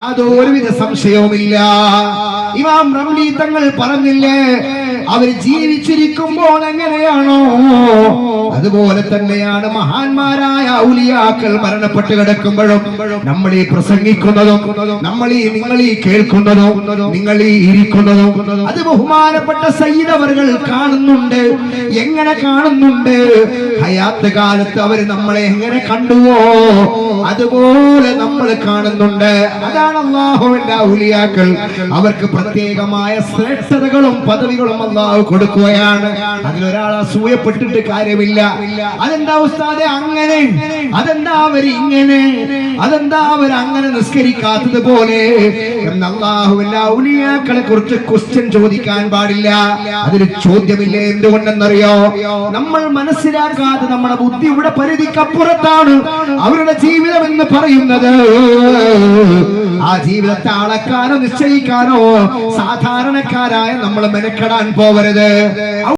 യാതൊരുവിധ സംശയവുമില്ല. ഇമാം റംലി തങ്ങൾ പറഞ്ഞില്ലേ, അവർ ജീവിച്ചിരിക്കുമ്പോൾ എങ്ങനെയാണോ അതുപോലെ തന്നെയാണ് മഹാന്മാരായ ഔലിയാക്കൾ മരണപ്പെട്ട് കിടക്കുമ്പോഴും നമ്മൾ ഈ പ്രസംഗിക്കുന്നതും നിങ്ങൾ ഈ കേൾക്കുന്നതും നിങ്ങൾ ഈ ഇരിക്കുന്നതും അത് ബഹുമാനപ്പെട്ട സയ്യിദ് അവர்கள் കാണുന്നുണ്ട്. എങ്ങനെ കാണുന്നുണ്ട്? ഹയാത്ത് കാലത്ത് അവർ നമ്മളെ എങ്ങനെ കണ്ടുവോ അതുപോലെ നമ്മൾ കാണുന്നുണ്ട്. അതാണ് അല്ലാഹുവിന്റെ ഔലിയാക്കൾ. അവർക്ക് പ്രത്യേകമായ ശ്രേഷ്ഠതകളും പദവികളും അല്ലാഹു കൊടുക്കുകയാണ്. അതിലൊരാൾ അസൂയപ്പെട്ടിട്ട് കാര്യമില്ല. അതെന്താ ഉസ്താദെ അങ്ങനെ, അതെന്താ അവര് ഇങ്ങനെ, അതെന്താ അവർ അങ്ങനെ നിസ്കരിക്കാത്തത് പോലെ എന്ന് അല്ലാഹുവിന്റെ ഔലിയാക്കളെ കുറിച്ച് ക്വസ്റ്റ്യൻ ചോദിക്കാൻ പാടില്ല. അതിൽ ചോദ്യമില്ലേ? എന്തുകൊണ്ടെന്നറിയോ? നമ്മൾ മനസ്സിലാക്കാതെ നമ്മുടെ ബുദ്ധി ഇവിടെ പരിധിക്കപ്പുറത്താണ് അവരുടെ ജീവിതം എന്ന് പറയുന്നത്. ആ ജീവിതത്തെ അളക്കാനോ നിശ്ചയിക്കാനോ സാധാരണക്കാരായ നമ്മൾ മെനക്കെടാൻ പോവരുത്.